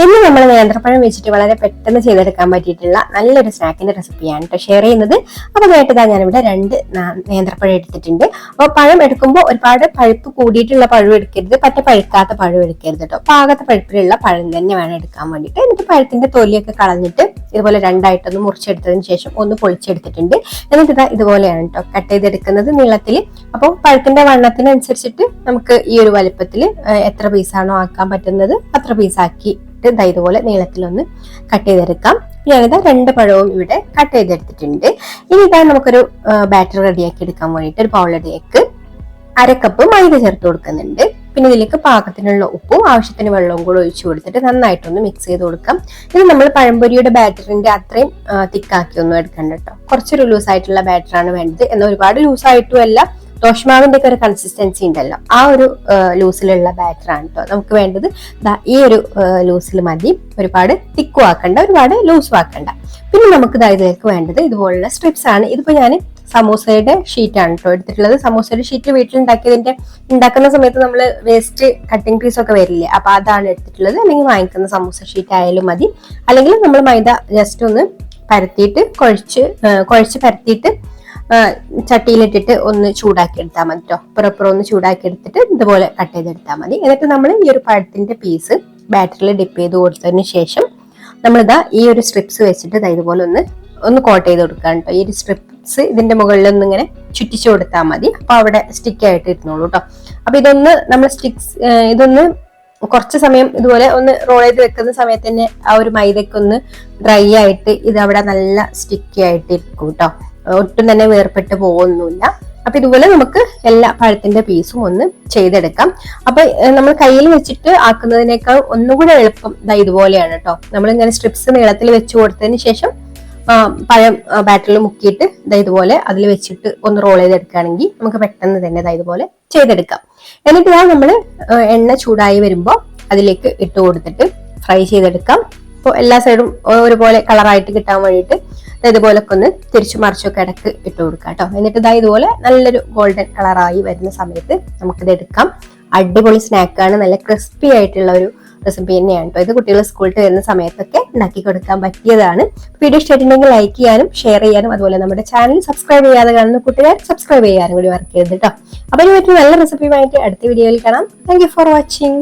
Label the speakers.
Speaker 1: ഇന്ന് നമ്മൾ നേന്ത്രപ്പഴം വെച്ചിട്ട് വളരെ പെട്ടെന്ന് ചെയ്തെടുക്കാൻ പറ്റിയിട്ടുള്ള നല്ലൊരു സ്നാക്കിന്റെ റെസിപ്പിയാണ് കേട്ടോ ഷെയർ ചെയ്യുന്നത്. അപ്പൊ നേട്ടതാ ഞാനിവിടെ 2 നേന്ത്രപ്പഴം എടുത്തിട്ടുണ്ട്. അപ്പോൾ പഴം എടുക്കുമ്പോൾ ഒരുപാട് പഴുപ്പ് കൂടിയിട്ടുള്ള പഴം എടുക്കരുത്, പഴുക്കാത്ത പഴം എടുക്കരുത് കേട്ടോ. പാകത്തെ പഴുപ്പിലുള്ള പഴം തന്നെ വേണം എടുക്കാൻ വേണ്ടിയിട്ട്. എന്നിട്ട് പഴത്തിന്റെ തൊലിയൊക്കെ കളഞ്ഞിട്ട് ഇതുപോലെ രണ്ടായിട്ടൊന്ന് മുറിച്ചെടുത്തതിന് ശേഷം ഒന്ന് പൊളിച്ചെടുത്തിട്ടുണ്ട്. എന്നിട്ട് ഇതാ ഇതുപോലെയാണ് കേട്ടോ കട്ട് ചെയ്തെടുക്കുന്നത് നീളത്തിൽ. അപ്പോൾ പഴത്തിന്റെ വണ്ണത്തിനനുസരിച്ചിട്ട് നമുക്ക് ഈ ഒരു വലിപ്പത്തിൽ എത്ര പീസാണോ ആക്കാൻ പറ്റുന്നത് അത്ര പീസാക്കി ഇതുപോലെ നീളത്തിലൊന്ന് കട്ട് ചെയ്തെടുക്കാം. ഞാനിതാ 2 പഴവും ഇവിടെ കട്ട് ചെയ്തെടുത്തിട്ടുണ്ട്. ഇനി ഇതാ നമുക്കൊരു ബാറ്റർ റെഡിയാക്കി എടുക്കാൻ വേണ്ടിയിട്ട് ഒരു ബൗളിലേക്ക് 1/2 കപ്പ് മൈദ ചേർത്ത് കൊടുക്കുന്നുണ്ട്. പിന്നെ ഇതിലേക്ക് പാകത്തിനുള്ള ഉപ്പും ആവശ്യത്തിന് വെള്ളവും കൂടെ ഒഴിച്ചു കൊടുത്തിട്ട് നന്നായിട്ടൊന്ന് മിക്സ് ചെയ്ത് കൊടുക്കാം. ഇത് നമ്മൾ പഴംപൊരിയുടെ ബാറ്ററിന്റെ അത്രയും തിക്കാക്കി ഒന്നും എടുക്കണ്ട കേട്ടോ. കുറച്ചൊരു ലൂസായിട്ടുള്ള ബാറ്ററാണ് വേണ്ടത്. എന്നാൽ ഒരുപാട് ലൂസായിട്ടും അല്ല, ദോശമാവിന്റെ ഒക്കെ ഒരു കൺസിസ്റ്റൻസി ഉണ്ടല്ലോ, ആ ഒരു ലൂസിലുള്ള ബാറ്റർ ആണ് കേട്ടോ നമുക്ക് വേണ്ടത്. ഈ ഒരു ലൂസിൽ മതി, ഒരുപാട് തിക്കും ആക്കണ്ട, ഒരുപാട് ലൂസും ആക്കണ്ട. പിന്നെ നമുക്ക് ഇതിലേക്ക് വേണ്ടത് ഇതുപോലുള്ള സ്ട്രിപ്സ് ആണ്. ഇതിപ്പോ ഞാൻ സമൂസയുടെ ഷീറ്റാണ് കേട്ടോ എടുത്തിട്ടുള്ളത്. സമൂസയുടെ ഷീറ്റ് വീട്ടിൽ ഉണ്ടാക്കുന്ന സമയത്ത് നമ്മൾ വേസ്റ്റ് കട്ടിംഗ് പീസ് ഒക്കെ വരില്ലേ, അപ്പൊ അതാണ് എടുത്തിട്ടുള്ളത്. അല്ലെങ്കിൽ വാങ്ങിക്കുന്ന സമൂസ ഷീറ്റ് ആയാലും മതി. അല്ലെങ്കിൽ നമ്മൾ മൈദ ജസ്റ്റ് ഒന്ന് പരത്തിയിട്ട് കുഴച്ച് പരത്തിയിട്ട് ചട്ടിയിലിട്ടിട്ട് ഒന്ന് ചൂടാക്കി എടുത്താൽ മതി കേട്ടോ. പുറപ്പുറം ഒന്ന് ചൂടാക്കി എടുത്തിട്ട് ഇതുപോലെ കട്ട് ചെയ്തെടുത്താൽ മതി. എന്നിട്ട് നമ്മൾ ഈ ഒരു പഴത്തിന്റെ പീസ് ബാറ്ററിൽ ഡിപ്പ് ചെയ്ത് കൊടുത്തതിന് ശേഷം നമ്മളിതാ ഈ ഒരു സ്ട്രിപ്സ് വെച്ചിട്ട് ഇതുപോലെ ഒന്ന് കോട്ട് ചെയ്ത് കൊടുക്കാം കേട്ടോ. ഈ ഒരു സ്ട്രിപ്സ് ഇതിന്റെ മുകളിൽ ഒന്ന് ഇങ്ങനെ ചുറ്റിച്ചു കൊടുത്താൽ മതി. അപ്പൊ അവിടെ സ്റ്റിക്ക് ആയിട്ട് ഇരുന്നോളൂ കേട്ടോ. അപ്പൊ ഇതൊന്ന് കുറച്ച് സമയം ഇതുപോലെ ഒന്ന് റോൾ ചെയ്ത് വെക്കുന്ന സമയത്ത് തന്നെ ആ ഒരു മൈദക്കൊന്ന് ഡ്രൈ ആയിട്ട് ഇത് അവിടെ നല്ല സ്റ്റിക്കി ആയിട്ട് ഇരിക്കും കേട്ടോ. ഒട്ടും തന്നെ വേർപെട്ട് പോകുന്നില്ല. അപ്പൊ ഇതുപോലെ നമുക്ക് എല്ലാ പഴത്തിന്റെ പീസും ഒന്ന് ചെയ്തെടുക്കാം. അപ്പൊ നമ്മൾ കയ്യിൽ വെച്ചിട്ട് ആക്കുന്നതിനേക്കാൾ ഒന്നുകൂടെ എളുപ്പം ഇതുപോലെയാണ് കേട്ടോ. നമ്മൾ ഇങ്ങനെ സ്ട്രിപ്സ് നീളത്തിൽ വെച്ച് കൊടുത്തതിന് ശേഷം പഴം ബാറ്ററിൽ മുക്കിയിട്ട് ഇതുപോലെ അതിൽ വെച്ചിട്ട് ഒന്ന് റോൾ ചെയ്തെടുക്കുകയാണെങ്കിൽ നമുക്ക് പെട്ടെന്ന് തന്നെ ഇതുപോലെ ചെയ്തെടുക്കാം. എന്നിട്ട് നമ്മൾ എണ്ണ ചൂടായി വരുമ്പോൾ അതിലേക്ക് ഇട്ട് കൊടുത്തിട്ട് ഫ്രൈ ചെയ്തെടുക്കാം. അപ്പോൾ എല്ലാ സൈഡും ഒരുപോലെ കളറായിട്ട് കിട്ടാൻ വേണ്ടിയിട്ട് ഇതുപോലൊക്കെ ഒന്ന് തിരിച്ചു മറിച്ചൊക്കെ ഇടക്ക് ഇട്ട് കൊടുക്കാം കേട്ടോ. എന്നിട്ട് ഇതുപോലെ നല്ലൊരു ഗോൾഡൻ കളറായി വരുന്ന സമയത്ത് നമുക്കിത് എടുക്കാം. അടിപൊളി സ്നാക്കാണ്, നല്ല ക്രിസ്പി ആയിട്ടുള്ള ഒരു റെസിപ്പി തന്നെയാണ് കേട്ടോ. ഇത് കുട്ടികൾ സ്കൂളിൽ വരുന്ന സമയത്തൊക്കെ ഉണ്ടാക്കി കൊടുക്കാൻ പറ്റിയതാണ്. വീഡിയോ ഇഷ്ടമായിട്ടുണ്ടെങ്കിൽ ലൈക്ക് ചെയ്യാനും ഷെയർ ചെയ്യാനും അതുപോലെ നമ്മുടെ ചാനൽ സബ്സ്ക്രൈബ് ചെയ്യാതെ കാണുന്ന കൂട്ടുകാർ സബ്സ്ക്രൈബ് ചെയ്യാനും കൂടി മറക്കരുത് കേട്ടോ. അപ്പൊ ഇനി മറ്റൊരു നല്ല റെസിപ്പിയുമായിട്ട് അടുത്ത വീഡിയോയിൽ കാണാം. Thank you for watching.